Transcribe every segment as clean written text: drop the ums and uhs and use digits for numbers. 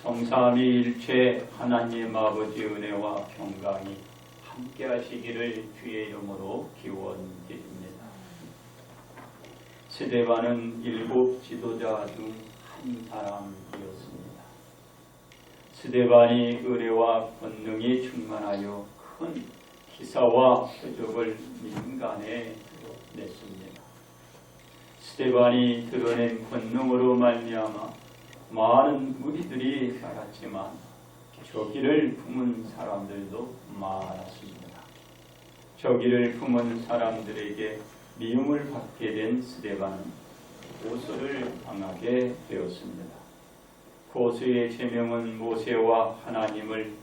성삼위일체 하나님 아버지 은혜와 평강이 함께 하시기를 주의 이름으로 기원드립니다. 스데반은 7 지도자 중 한 사람이었습니다. 스데반이 의뢰와 권능이 충만하여 큰 기사와 표적을 민간에 드러냈습니다. 스데반이 드러낸 권능으로 말미암아 많은 무리들이 따랐지만 저기를 품은 사람들도 많았습니다. 저기를 품은 사람들에게 미움을 받게 된 스데반은 고소를 당하게 되었습니다. 고소의 제명은 모세와 하나님을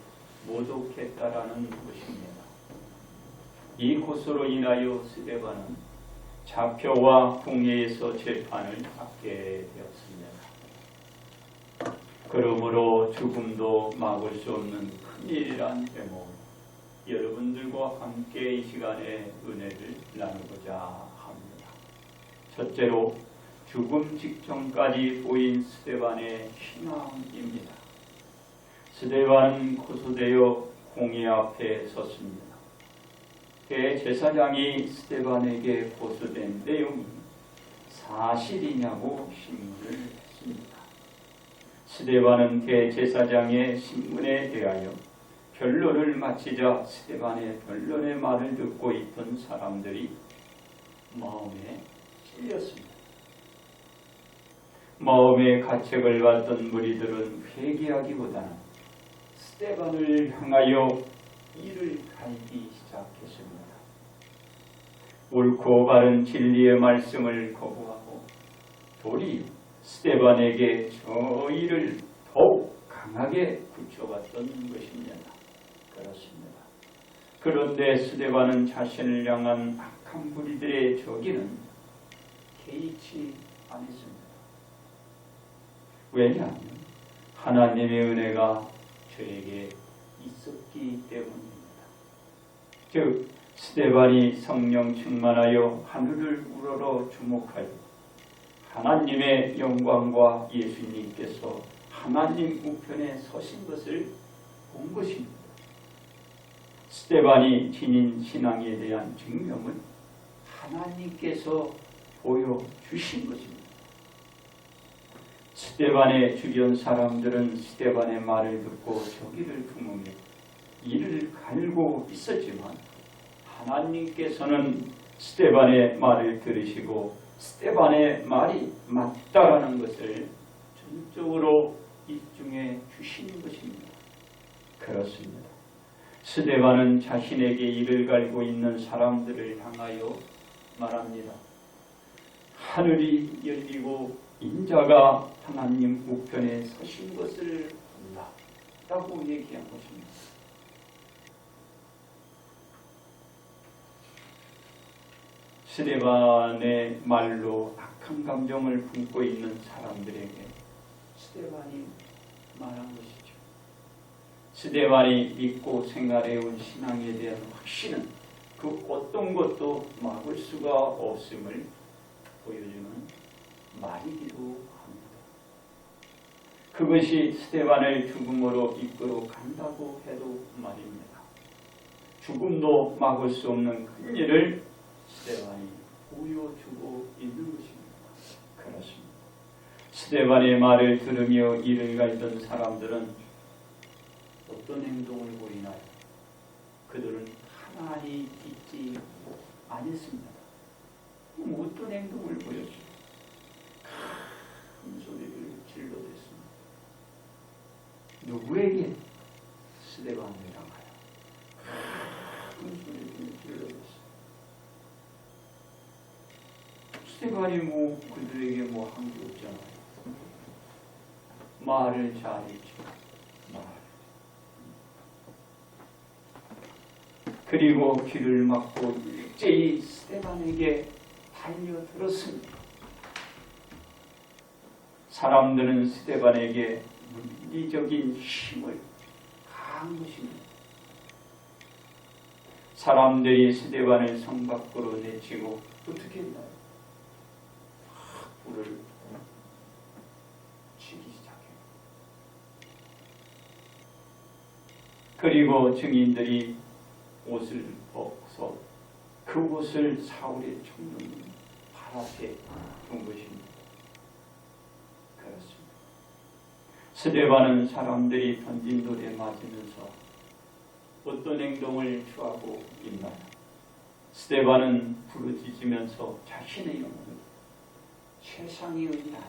모독했다라는 것입니다. 이 고소로 인하여 스데반은 자표와 궁예에서 재판을 받게 되었습니다. 그러므로 죽음도 막을 수 없는 큰일이란 제목, 여러분들과 함께 이 시간에 은혜를 나누고자 합니다. 첫째로 죽음 직전까지 보인 스데반의 신앙입니다. 스데반은 고소되어 공의 앞에 섰습니다. 대제사장이 스데반에게 고소된 내용이 사실이냐고 신문을 했습니다. 스데반은 대제사장의 신문에 대하여 변론을 마치자 스데반의 변론의 말을 듣고 있던 사람들이 마음에 찔렸습니다. 마음의 가책을 받던 무리들은 회개하기보다는 스데반을 향하여 이를 갈기 시작했습니다. 옳고 바른 진리의 말씀을 거부하고 도리어 스데반에게 저 일을 더욱 강하게 붙여왔던 것입니다. 그렇습니다. 그런데 스데반은 자신을 향한 악한 무리들의 저기는 개의치 않았습니다. 왜냐하면 하나님의 은혜가 저에게 있었기 때문입니다. 즉 스데반이 성령 충만하여 하늘을 우러러 주목하여 하나님의 영광과 예수님께서 하나님 우편에 서신 것을 본 것입니다. 스데반이 지닌 신앙에 대한 증명을 하나님께서 보여주신 것입니다. 스데반의 주변 사람들은 스데반의 말을 듣고 저기를 품으며 이를 갈고 있었지만 하나님께서는 스데반의 말을 들으시고 스데반의 말이 맞다라는 것을 전적으로 입증해 주시는 것입니다. 그렇습니다. 스데반은 자신에게 이를 갈고 있는 사람들을 향하여 말합니다. 하늘이 열리고 인자가 하나님 우편에 서신 것을 본다 라고 얘기한 것입니다. 스데반의 말로 악한 감정을 품고 있는 사람들에게 스데반이 말한 것이죠. 스데반이 믿고 생활해온 신앙에 대한 확신은 그 어떤 것도 막을 수가 없음을 보여주는 말이기도 합니다. 그것이 스데반을 죽음으로 이끌어 간다고 해도 말입니다. 죽음도 막을 수 없는 큰 일을 스데반이 보여주고 있는 것입니다. 그렇습니다. 스데반의 말을 들으며 이를 갈던 사람들은 어떤 행동을 보이나요? 그들은 가만히 있지 않았습니다. 그럼 어떤 행동을 보였어요? 큰 소리를 질러댔습니다. 누구에게? 스데반이라고요. 큰 소리를 질러댔습니다. 스데반이 그들에게 한 게 없잖아요. 말을 잘했죠. 그리고 귀를 막고 일제히 스데반에게 달려들었습니다. 사람들은 스데반에게 물리적인 힘을 가한 것입니다. 사람들이 스데반을 성 밖으로 내치고 어떻게 했나요? 불을 치기 시작해요. 그리고 증인들이 옷을 벗어 그 옷을 사울의 총독 바라세 둔 것입니다. 그렇습니다. 스데반은 사람들이 던진 돌에 맞으면서 어떤 행동을 취하고 있나요? 스데반은 부르짖으면서 자신의 영혼을 세상에 의한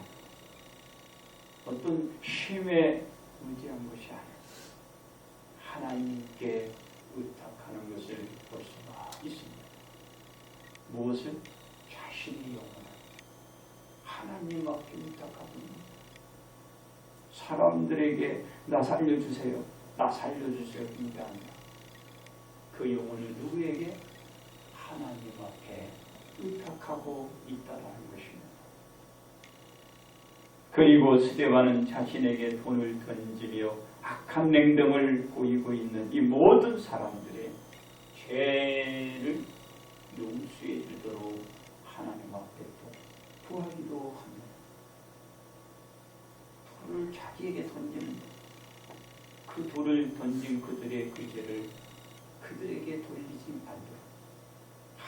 어떤 힘에 의지한 것이 아니라 하나님께 의탁하는 것을 볼 수가 있습니다. 무엇을? 자신의 영혼을 하나님 앞에 의탁하고 사람들에게 나 살려주세요, 나 살려주세요 이게 아니라 그 영혼을 누구에게? 하나님 앞에 의탁하고 있다라는 것입니다. 그리고 스데반은 자신에게 돈을 던지며 악한 행동을 보이고 있는 이 모든 사람들의 죄를 용서해 주도록 하나님 앞에 구하기도 합니다. 돌을 자기에게 던지는데 그 돌을 던진 그들의 그 죄를 그들에게 돌리지 말도록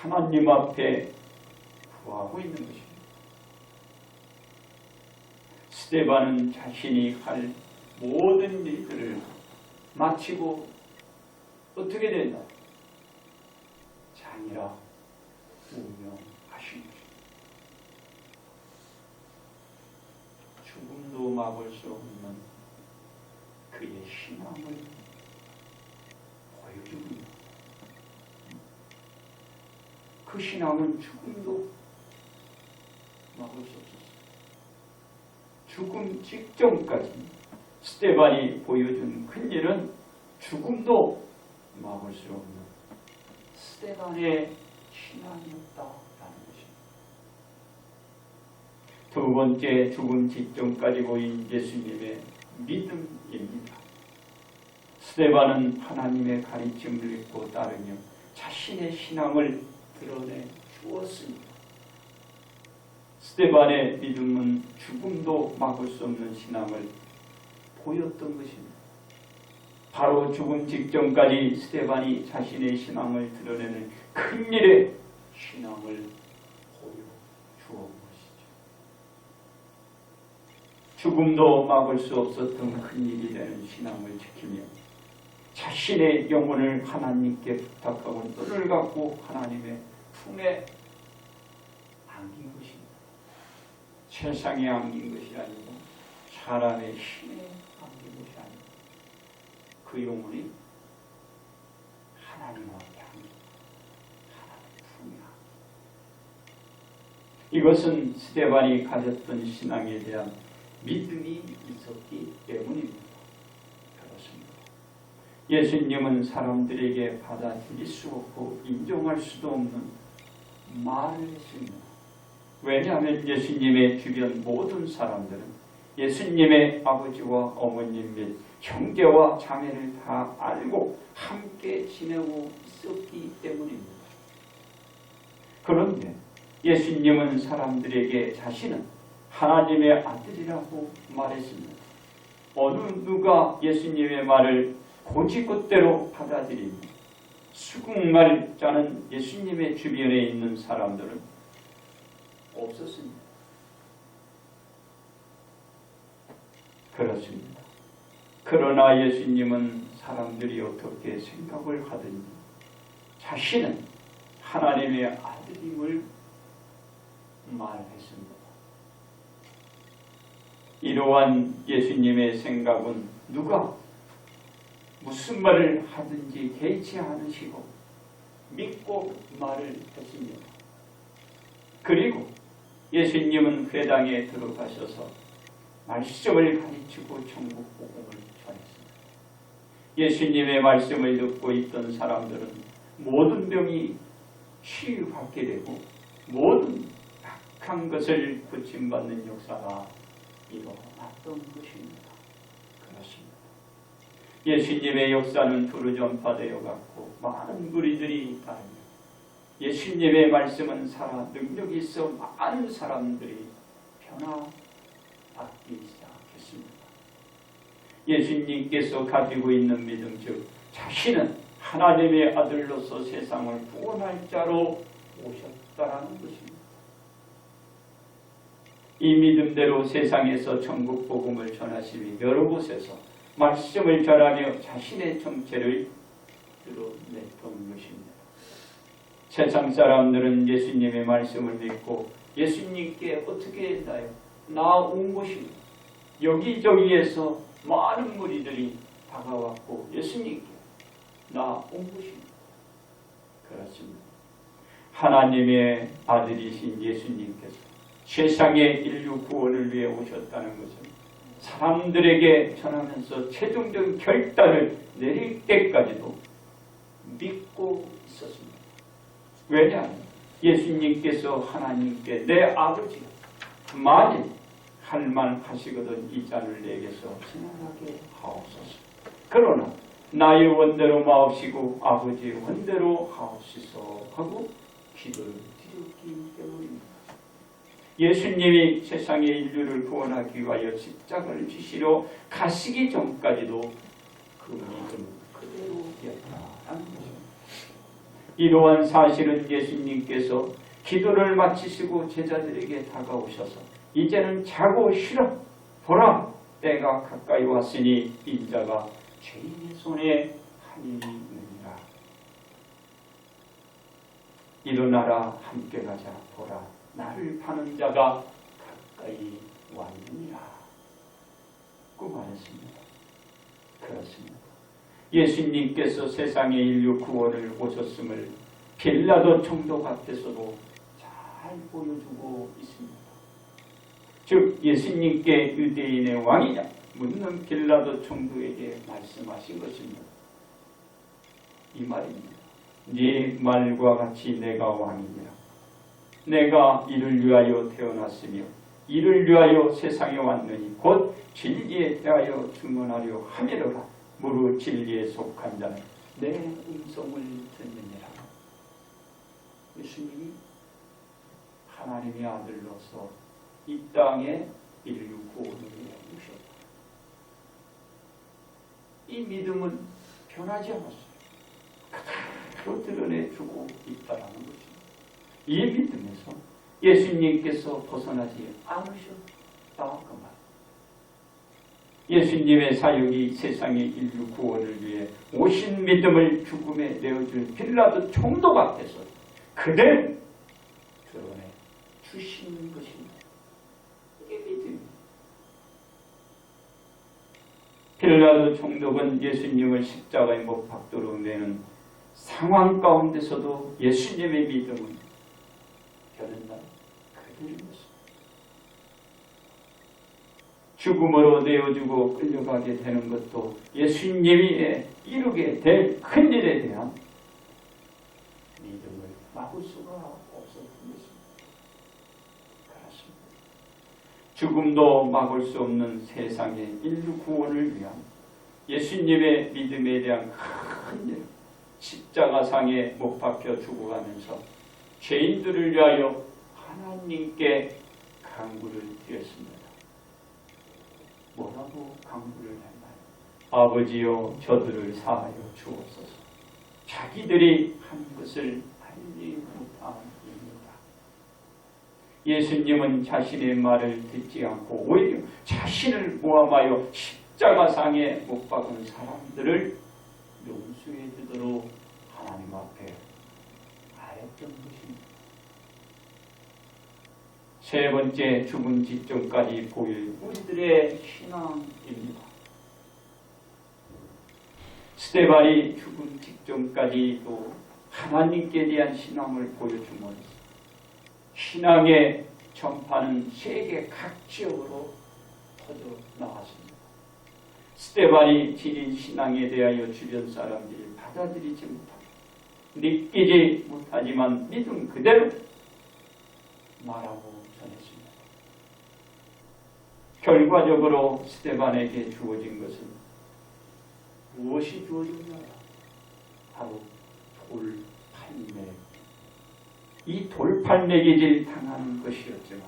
하나님 앞에 구하고 있는 것입니다. 스데반은 자신이 할 모든 일들을 마치고 어떻게 된다? 장이라 운명하신 것입니다. 죽음도 막을 수 없는 그의 신앙을 보여줍니다. 그 신앙은 죽음도 막을 수 없었어요. 죽음 직전까지 스데반이 보여준 큰 일은 죽음도 막을 수 없는 스데반의 신앙이었다라는 것입니다. 두 번째, 죽음 직전까지 보인 예수님의 믿음입니다. 스데반은 하나님의 가르침을 믿고 따르며 자신의 신앙을 드러내 주었습니다. 스데반의 믿음은 죽음도 막을 수 없는 신앙을 보였던 것입니다. 바로 죽음 직전까지 스데반이 자신의 신앙을 드러내는 큰 일에 신앙을 보여주었던 것이죠. 죽음도 막을 수 없었던 큰 일이 되는 신앙을 지키며 자신의 영혼을 하나님께 부탁하고 눈을 감고 하나님의 품에 안긴 것입니다. 세상에 안긴 것이 아니고 사람의 힘에 안긴 것이 아니고 그 영혼이 하나님 앞에 안긴 하나님의 품에 안긴 이것은 스데반이 가졌던 신앙에 대한 믿음이 있었기 때문입니다. 그렇습니다. 예수님은 사람들에게 받아들일 수 없고 인정할 수도 없는 말을 했습니다. 왜냐하면 예수님의 주변 모든 사람들은 예수님의 아버지와 어머님 및 형제와 자매를 다 알고 함께 지내고 있었기 때문입니다. 그런데 예수님은 사람들에게 자신은 하나님의 아들이라고 말했습니다. 어느 누가 예수님의 말을 고지것대로 받아들이며 수긍말 자는 예수님의 주변에 있는 사람들은 없었습니다. 그렇습니다. 그러나 예수님은 사람들이 어떻게 생각을 하든지 자신은 하나님의 아들임을 말했습니다. 이러한 예수님의 생각은 누가 무슨 말을 하든지 개의치 않으시고 믿고 말을 했습니다. 그리고 예수님은 회당에 들어가셔서 말씀을 가르치고 천국 복음을 전했습니다. 예수님의 말씀을 듣고 있던 사람들은 모든 병이 치유받게 되고 모든 악한 것을 고침받는 역사가 일어났던 것입니다. 그렇습니다. 예수님의 역사는 두루 전파되어 갔고 많은 무리들이 따르며 예수님의 말씀은 살아 능력이 있어 많은 사람들이 변화받기 시작했습니다. 예수님께서 가지고 있는 믿음, 즉 자신은 하나님의 아들로서 세상을 구원할 자로 오셨다라는 것입니다. 이 믿음대로 세상에서 천국 복음을 전하시며 여러 곳에서 말씀을 전하며 자신의 정체를 드러냈던 것입니다. 세상 사람들은 예수님의 말씀을 믿고 예수님께 어떻게 했나요? 나온 것입니다. 여기저기에서 많은 무리들이 다가왔고 예수님께 나온 것입니다. 그렇습니다. 하나님의 아들이신 예수님께서 세상의 인류 구원을 위해 오셨다는 것은 사람들에게 전하면서 최종적인 결단을 내릴 때까지도 믿고 있었습니다. 왜냐하면 예수님께서 하나님께 내 아버지가 만일 할 말 하시거든 이 잔을 내게서 지나가게 하옵소서. 그러나 나의 원대로 마옵시고 아버지의 원대로 하옵소서 하고 기도를 드렸기 때문입니다. 예수님이 세상의 인류를 구원하기 위하여 십자가를 지시러 가시기 전까지도 그 믿음은 그대로였다는 것입니다. 이러한 사실은 예수님께서 기도를 마치시고 제자들에게 다가오셔서 이제는 자고 쉬라. 보라, 때가 가까이 왔으니 인자가 죄인의 손에 한이 있느니라. 일어나라, 함께 가자. 보라, 나를 파는 자가 가까이 왔느니라. 그 말했습니다. 그렇습니다. 예수님께서 세상의 인류 구원을 오셨음을 빌라도 총독 앞에서도 잘 보여주고 있습니다. 즉 예수님께 유대인의 왕이냐 묻는 빌라도 총독에게 말씀하신 것입니다. 이 말입니다. 네 말과 같이 내가 왕이니라. 내가 이를 위하여 태어났으며 이를 위하여 세상에 왔느니 곧 진리에 대하여 증언하려 함이로라. 무릇 진리에 속한 자는 내 음성을 듣느니라. 예수님이 하나님의 아들로서 이 땅에 인류 구원을 위해 오셨다. 이 믿음은 변하지 않았어요. 그대로 드러내주고 있다는 것입니다. 이 믿음에서 예수님께서 벗어나지 않으셨다 그 말. 예수님의 사역이 세상의 인류 구원을 위해 오신 믿음을 죽음에 내어줄 빌라도 총독 앞에서 그대로 드러내 주시는 것입니다. 이게 믿음입니다. 빌라도 총독은 예수님을 십자가에 못 박도록 내는 상황 가운데서도 예수님의 믿음은 변했나 그대로였습니다. 죽음으로 내어주고 끌려가게 되는 것도 예수님이 이루게 될 큰 일에 대한 믿음을 막을 수가 없었던 것입니다. 그렇습니다. 죽음도 막을 수 없는 세상의 인류 구원을 위한 예수님의 믿음에 대한 큰 일, 십자가상에 못 박혀 죽어가면서 죄인들을 위하여 하나님께 간구를 드렸습니다. 뭐라고 간구를 했나요? 아버지여 저들을 사하여 주옵소서. 자기들이 한 것을 알지 못함입니다. 예수님은 자신의 말을 듣지 않고 오히려 자신을 모함하여 십자가상에 못 박은 사람들을 용서해 주도록 하나님 앞에 아했던 것입니다. 세 번째, 죽음 직전까지 보일 우리들의 신앙입니다. 스데반이 죽음 직전까지도 하나님께 대한 신앙을 보여줌으로써 신앙의 전파는 세계 각 지역으로 퍼져나갔습니다. 스데반이 지닌 신앙에 대하여 주변 사람들이 받아들이지 못하고 믿기지 못하지만 믿음 그대로 말하고 전했습니다. 결과적으로 스데반에게 주어진 것은 무엇이 주어졌냐? 바로 돌팔매기. 이 돌팔매기질 당하는 것이었지만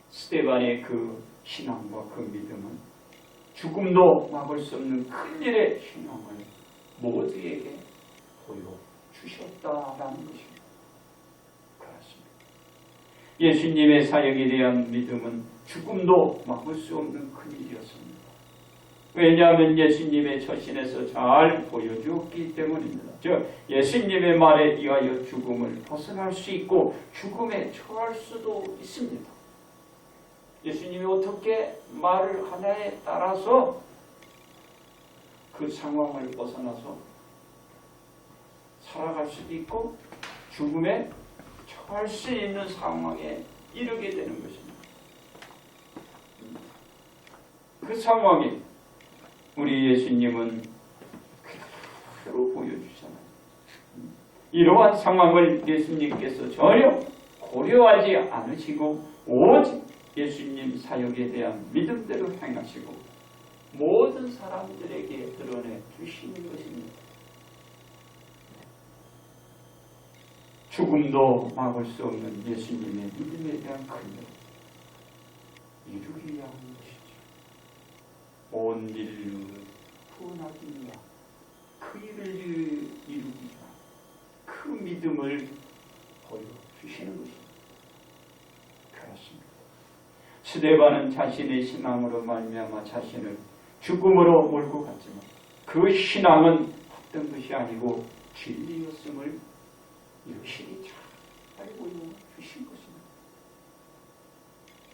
스데반의 그 신앙과 그 믿음은 죽음도 막을 수 없는 큰일의 신앙을 모두에게 보여주셨다라는 것입니다. 그렇습니다. 예수님의 사역에 대한 믿음은 죽음도 막을 수 없는 큰일이었습니다. 왜냐하면 예수님의 처신에서 잘 보여주었기 때문입니다. 즉 예수님의 말에 의하여 죽음을 벗어날 수 있고 죽음에 처할 수도 있습니다. 예수님이 어떻게 말을 하냐에 따라서 그 상황을 벗어나서 살아갈 수도 있고 죽음에 처할 수 있는 상황에 이르게 되는 것입니다. 그 상황에 우리 예수님은 그대로 보여주잖아요. 이러한 상황을 예수님께서 전혀 고려하지 않으시고 오직 예수님 사역에 대한 믿음대로 행하시고 모든 사람들에게 드러내 주시는 것입니다. 죽음도 막을 수 없는 예수님의 믿음에 대한 큰일 이루기 위한 것이죠. 온 인류 구원하기 위한 그 일을 이루기 위한 그 믿음을 보여주시는 것입니다. 그렇습니다. 스데반은 자신의 신앙으로 말미암아 자신을 죽음으로 몰고 갔지만 그 신앙은 헛된 것이 아니고 진리였음을 여실히 잘 보여주신 것입니다.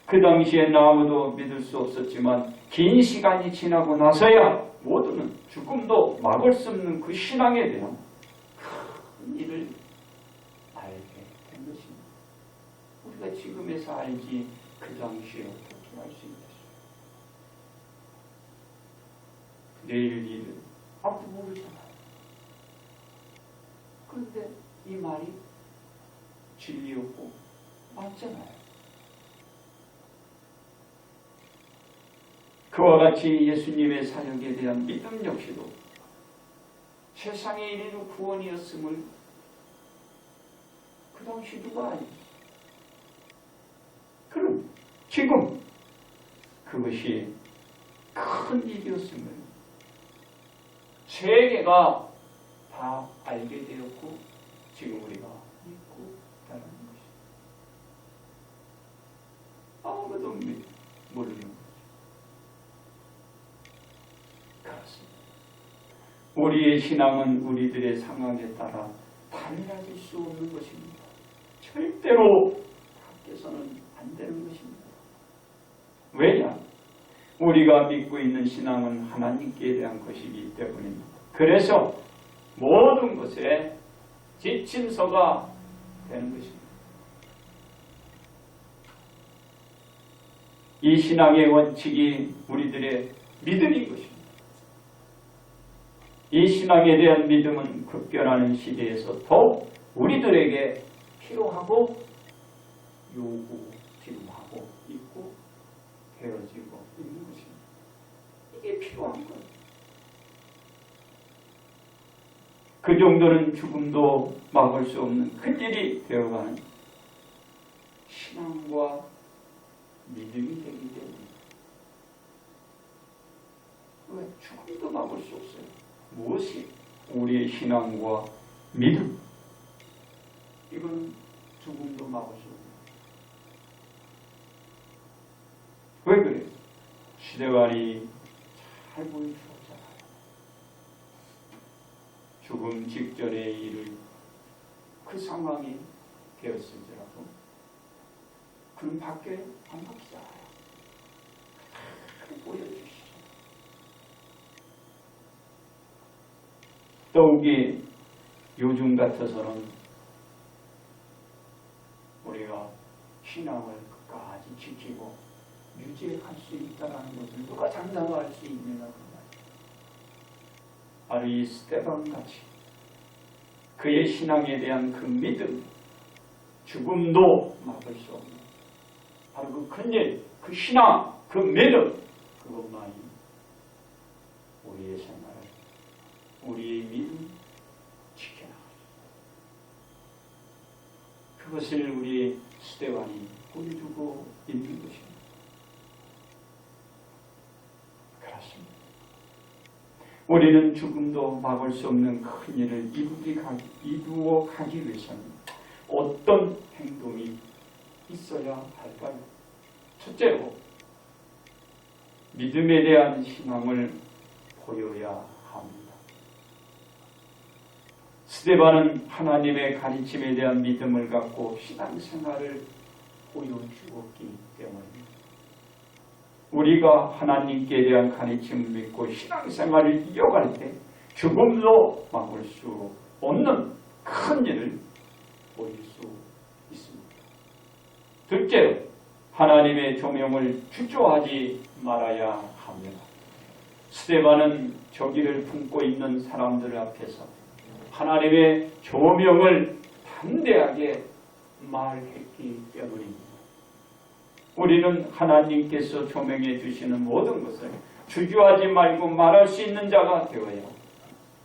그 당시에는 아무도 믿을 수 없었지만 긴 시간이 지나고 나서야 모두는 죽음도 막을 수 없는 그 신앙에 대한 큰 일을 알게 된 것입니다. 우리가 지금에서 알지 그 당시에 어떻게 알 수 있겠어요? 내일 일은 아무도 모르잖아요. 그런데 이 말이 진리였고 맞잖아요. 그와 같이 예수님의 사역에 대한 믿음 역시도 세상에 이르는 구원이었음을 그 당시 누가 알지? 그럼 지금 그것이 큰 일이었음을 세계가 다 알게 되었고 지금 우리가 믿고 있다는 것입니다. 아무도 모르는 거죠. 그렇습니다. 우리의 신앙은 우리들의 상황에 따라 달라질 수 없는 것입니다. 절대로 밖에서는 안 되는 것입니다. 왜냐? 우리가 믿고 있는 신앙은 하나님께 대한 것이기 때문입니다. 그래서 모든 것에 지침서가 되는 것입니다. 이 신앙의 원칙이 우리들의 믿음인 것입니다. 이 신앙에 대한 믿음은 급변하는 시대에서 더욱 우리들에게 필요하고 요구 지금 하고 있고 되어지고 있는 것입니다. 이게 필요한 거예요. 그 정도는 죽음도 막을 수 없는 큰일이 되어가는 신앙과 믿음이 되기 때문입니다. 왜? 죽음도 막을 수 없어요. 무엇이? 우리의 신앙과 믿음. 이건 죽음도 막을 수 없어요. 왜 그래요? 시대관이 잘 보여주었잖아요. 죽음 직전의 일을 그 상황이 되었을지라도 그는 밖에 안 바뀌잖아요. 보여주시죠. 더욱이 요즘 같아서는 우리가 신앙을 끝까지 지키고 유지할 수 있다는 것을 누가 장담할 수 있느냐 그 말이에요. 바로 이 스데반 같이 그의 신앙에 대한 그 믿음, 죽음도 막을 수 없는 바로 그 큰일, 그 신앙, 그 믿음 그것만이 우리의 생활을, 우리의 믿음 지켜나가죠. 그것을 우리 스데반이 보여주고 있는 것입니다. 그렇습니다. 우리는 죽음도 막을 수 없는 큰 일을 이루어 가기 위해서는 어떤 행동이 있어야 할까요? 첫째로 믿음에 대한 희망을 보여야 합니다. 스데반은 하나님의 가르침에 대한 믿음을 갖고 신앙생활을 보여주었기 때문입니다. 우리가 하나님께 대한 가르침을 믿고 신앙생활을 이어갈 때 죽음도 막을 수 없는 큰 일을 보일 수 있습니다. 둘째로 하나님의 조명을 주저하지 말아야 합니다. 스데반은 저기를 품고 있는 사람들 앞에서 하나님의 조명을 담대하게 말했기 때문입니다. 우리는 하나님께서 조명해 주시는 모든 것을 주저하지 말고 말할 수 있는 자가 되어야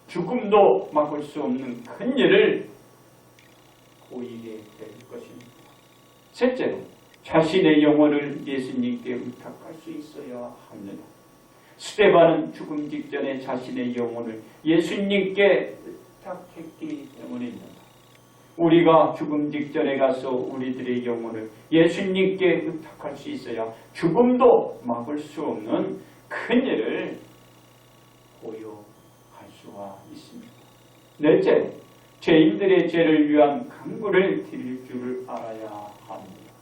죽음도 막을 수 없는 큰 일을 보이게 될 것입니다. 셋째로 자신의 영혼을 예수님께 의탁할 수 있어야 합니다. 스데반은 죽음 직전에 자신의 영혼을 예수님께 의탁했기 때문입니다. 우리가 죽음 직전에 가서 우리들의 영혼을 예수님께 의탁할 수 있어야 죽음도 막을 수 없는 큰 일을 보여할 수가 있습니다. 넷째, 죄인들의 죄를 위한 강구를 드릴 줄을 알아야 합니다.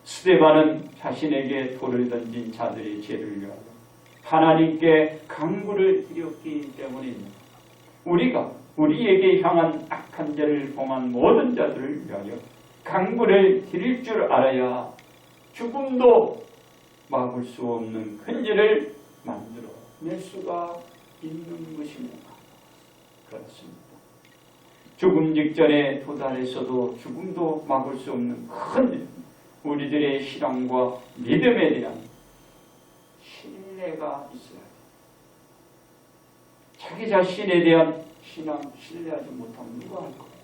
스데반은 자신에게 돌을 던진 자들의 죄를 위하여 하나님께 강구를 드렸기 때문입니다. 우리가 우리에게 향한 악한 죄를 범한 모든 자들을 위하여 강구를 드릴 줄 알아야 죽음도 막을 수 없는 큰 일을 만들어 낼 수가 있는 것입니다. 그렇습니다. 죽음 직전에 도달해서도 죽음도 막을 수 없는 큰 일, 우리들의 신앙과 믿음에 대한 신뢰가 있어야 해요. 자기 자신에 대한 신앙 신뢰하지 못하면 누가 할 거예요?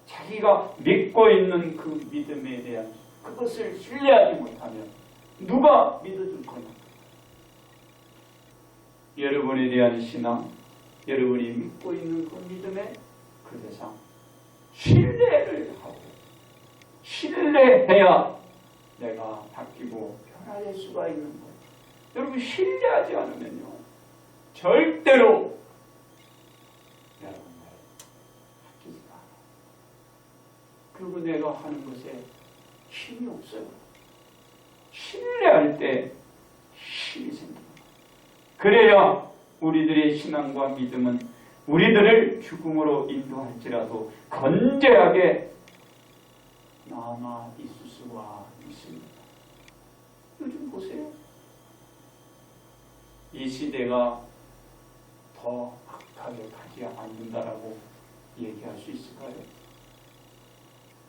자기가 믿고 있는 그 믿음에 대한 그것을 신뢰하지 못하면 누가 믿어줄 거냐? 여러분에 대한 신앙, 여러분이 믿고 있는 그 믿음의 그 대상 신뢰를 하고 신뢰해야 내가 바뀌고 변화될 수가 있는 거예요. 여러분 신뢰하지 않으면요 절대로 여러분 바뀌지가 않아요. 그리고 내가 하는 것에 힘이 없어요. 신뢰할 때 힘이 생깁니다. 그래야 우리들의 신앙과 믿음은 우리들을 죽음으로 인도할지라도 건재하게 남아 있을 수가 있습니다. 요즘 보세요. 이 시대가 더 악하게 가지 않는다라고 얘기할 수 있을까요?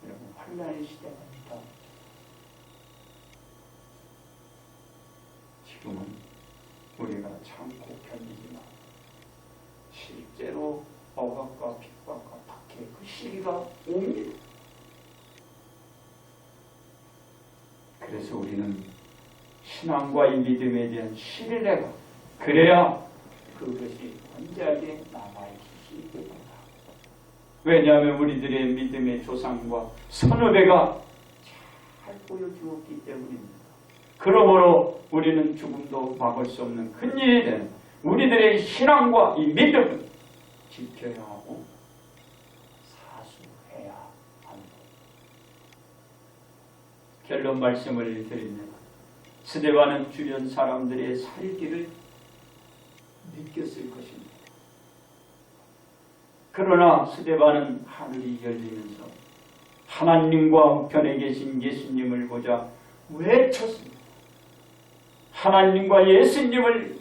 여러분, 환란의 시대입니다. 지금은 우리가 참고 견디지만 실제로 억압과 핍박과 박해 그 시기가 옵니다. 그래서 우리는 신앙과 이 믿음에 대한 신뢰가 그래야 그것이 건재하게 남아있을 수 있겠다. 왜냐하면 우리들의 믿음의 조상과 선후배가 잘 보여주었기 때문입니다. 그러므로 우리는 죽음도 막을 수 없는 큰 일이 되는 우리들의 신앙과 이 믿음을 지켜야 하고 사수해야 합니다. 결론 말씀을 드립니다. 스데반은 주변 사람들의 살기를 느꼈을 것입니다. 그러나 스데반은 하늘이 열리면서 하나님과 우편에 계신 예수님을 보자 외쳤습니다. 하나님과 예수님을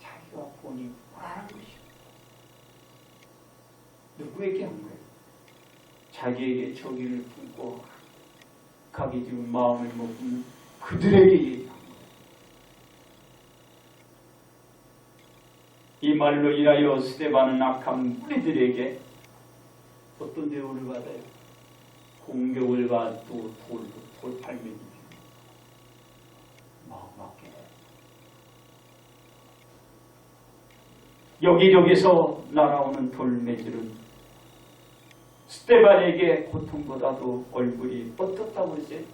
자기가 보니 뭐라는 것입니다. 누구에게 한 거예요? 자기에게 저기를 품고 가기 지금 마음을 먹는 그들에게 얘기한 거예요. 이 말로 인하여 스데반은 악한 무리들에게 어떤 대우를 받아요? 공격을 받고 돌팔매기 마음 아프게 여기저기서 날아오는 돌매질은 스데반에게 고통보다도 얼굴이 어떻다고 그러지?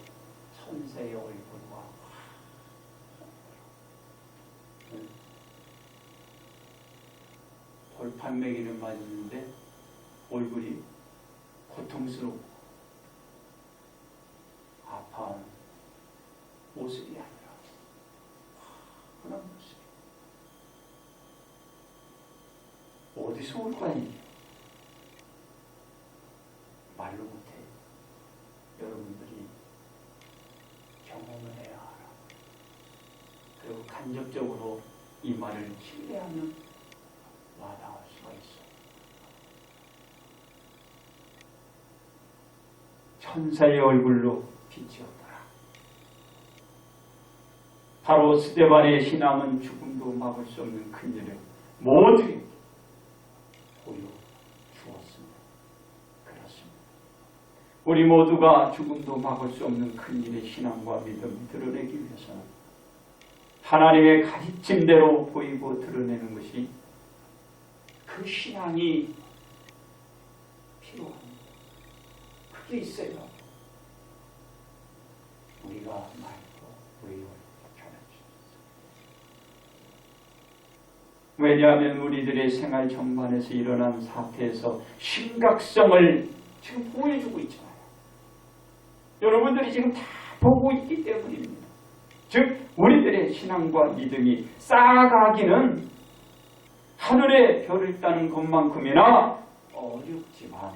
천사의 얼굴과 돌판매기를 맞았는데 얼굴이 고통스럽고 아파하는 모습이 아니라 그런 모습이 어디서 올까 이게? 말로 못해. 여러분들이 경험을 해야 알아. 그리고 간접적으로 이 말을 신뢰하면 와닿을 수가 있어. 천사의 얼굴로 빛이었더라. 바로 스데반의 신앙은 죽음도 막을 수 없는 큰 일을 모두에게 보여주었습니다. 그렇습니다. 우리 모두가 죽음도 막을 수 없는 큰 일의 신앙과 믿음을 드러내기 위해서는 하나님의 가르침대로 보이고 드러내는 것이 그 신앙이 필요합니다. 그게 있어요. 우리가 말고 우리를 전해주셨어요. 왜냐하면 우리들의 생활 전반에서 일어난 사태에서 심각성을 지금 보여주고 있잖아요. 여러분들이 지금 다 보고 있기 때문입니다. 즉 우리들의 신앙과 믿음이 쌓아가기는 하늘의 별을 따는 것만큼이나 어렵지만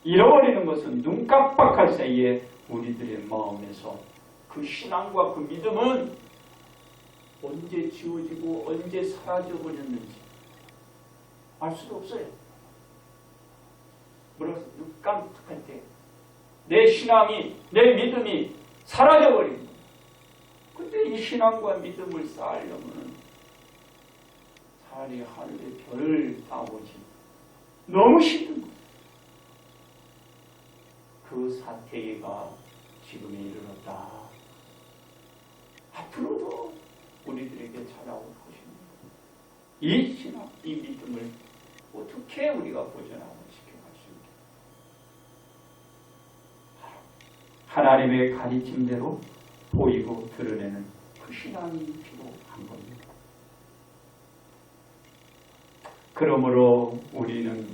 잃어버리는 것은 눈 깜빡할 사이에 우리들의 마음에서 그 신앙과 그 믿음은 언제 지워지고 언제 사라져버렸는지 알 수도 없어요. 뭐라고 해서 눈 깜빡할 때 내 신앙이, 내 믿음이 사라져버린 거예요. 근데 이 신앙과 믿음을 쌓으려면 차라리 하늘의 별을 따오지. 너무 힘든 거예요. 그 사태가 지금에 이르렀다. 앞으로도 우리들에게 찾아올 것입니다. 이 신앙, 이 믿음을 어떻게 우리가 보존하고 지켜갈 수 있게? 하나님의 가르침대로 보이고 드러내는 그 신앙이 필요한 겁니다. 그러므로 우리는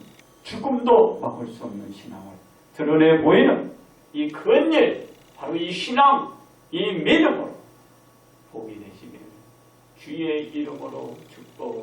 죽음도 막을 수 없는 신앙을 드러내 보이는 이 큰 일, 바로 이 신앙, 이 믿음으로 복이 되시기를 주의 이름으로 축복을